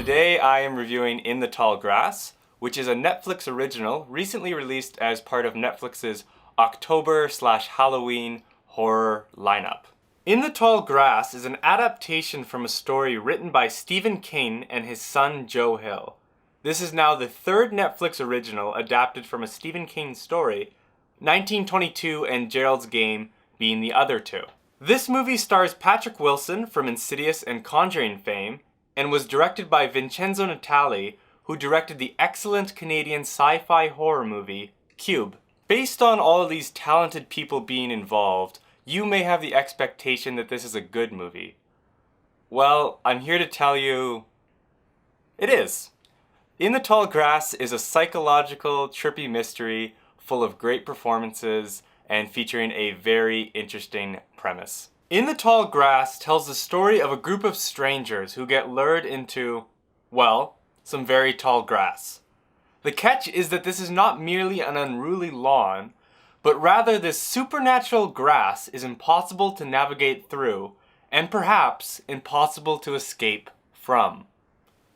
Today I am reviewing In the Tall Grass, which is a Netflix original recently released as part of Netflix's October/Halloween horror lineup. In the Tall Grass is an adaptation from a story written by Stephen King and his son Joe Hill. This is now the third Netflix original adapted from a Stephen King story, 1922 and Gerald's Game being the other two. This movie stars Patrick Wilson from Insidious and Conjuring fame, and was directed by Vincenzo Natali, who directed the excellent Canadian sci-fi horror movie, Cube. Based on all of these talented people being involved, you may have the expectation that this is a good movie. Well, I'm here to tell you, it is. In the Tall Grass is a psychological, trippy mystery full of great performances and featuring a very interesting premise. In the Tall Grass tells the story of a group of strangers who get lured into, well, some very tall grass. The catch is that this is not merely an unruly lawn, but rather this supernatural grass is impossible to navigate through, and perhaps impossible to escape from.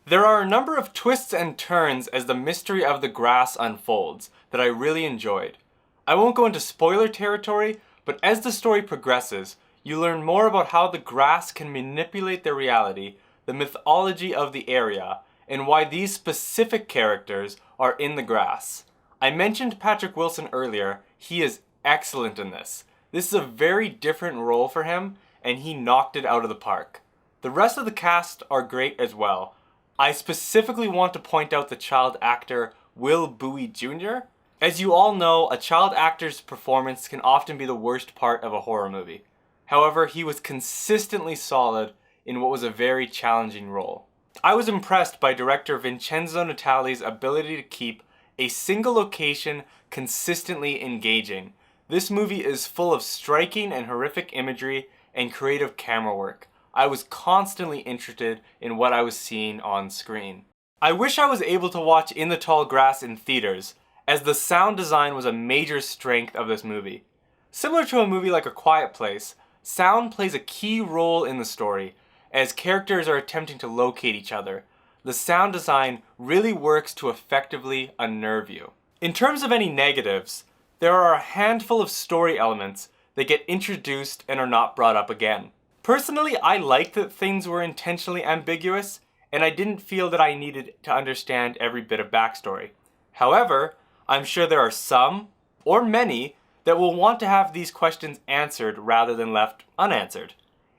There are a number of twists and turns as the mystery of the grass unfolds that I really enjoyed. I won't go into spoiler territory, but as the story progresses, you learn more about how the grass can manipulate the reality, the mythology of the area, and why these specific characters are in the grass. I mentioned Patrick Wilson earlier. He is excellent in this. This is a very different role for him, and he knocked it out of the park. The rest of the cast are great as well. I specifically want to point out the child actor Will Bowie Jr. As you all know, a child actor's performance can often be the worst part of a horror movie. However, he was consistently solid in what was a very challenging role. I was impressed by director Vincenzo Natali's ability to keep a single location consistently engaging. This movie is full of striking and horrific imagery and creative camera work. I was constantly interested in what I was seeing on screen. I wish I was able to watch In the Tall Grass in theaters, as the sound design was a major strength of this movie. Similar to a movie like A Quiet Place, sound plays a key role in the story, as characters are attempting to locate each other. The sound design really works to effectively unnerve you. In terms of any negatives, there are a handful of story elements that get introduced and are not brought up again. Personally, I like that things were intentionally ambiguous, and I didn't feel that I needed to understand every bit of backstory. However, I'm sure there are some, or many, that will want to have these questions answered rather than left unanswered.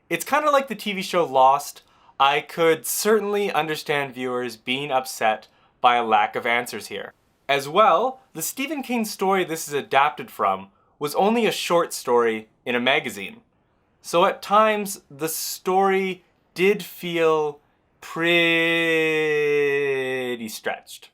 It's kind of like the TV show Lost. I could certainly understand viewers being upset by a lack of answers here. As well, the Stephen King story this is adapted from was only a short story in a magazine. So at times, the story did feel pretty stretched.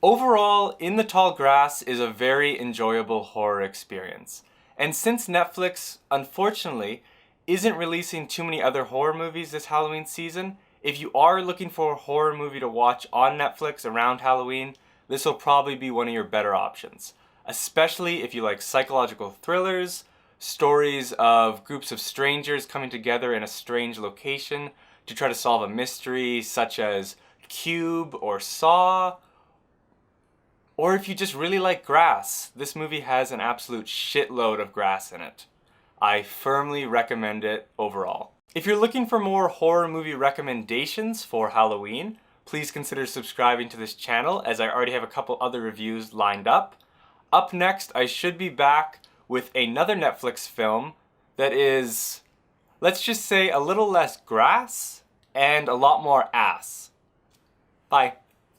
Overall, In the Tall Grass is a very enjoyable horror experience. And since Netflix, unfortunately, isn't releasing too many other horror movies this Halloween season, if you are looking for a horror movie to watch on Netflix around Halloween, this will probably be one of your better options. Especially if you like psychological thrillers, stories of groups of strangers coming together in a strange location to try to solve a mystery such as Cube or Saw. Or if you just really like grass, this movie has an absolute shitload of grass in it. I firmly recommend it overall. If you're looking for more horror movie recommendations for Halloween, please consider subscribing to this channel, as I already have a couple other reviews lined up. Up next, I should be back with another Netflix film that is, let's just say, a little less grass and a lot more ass. Bye.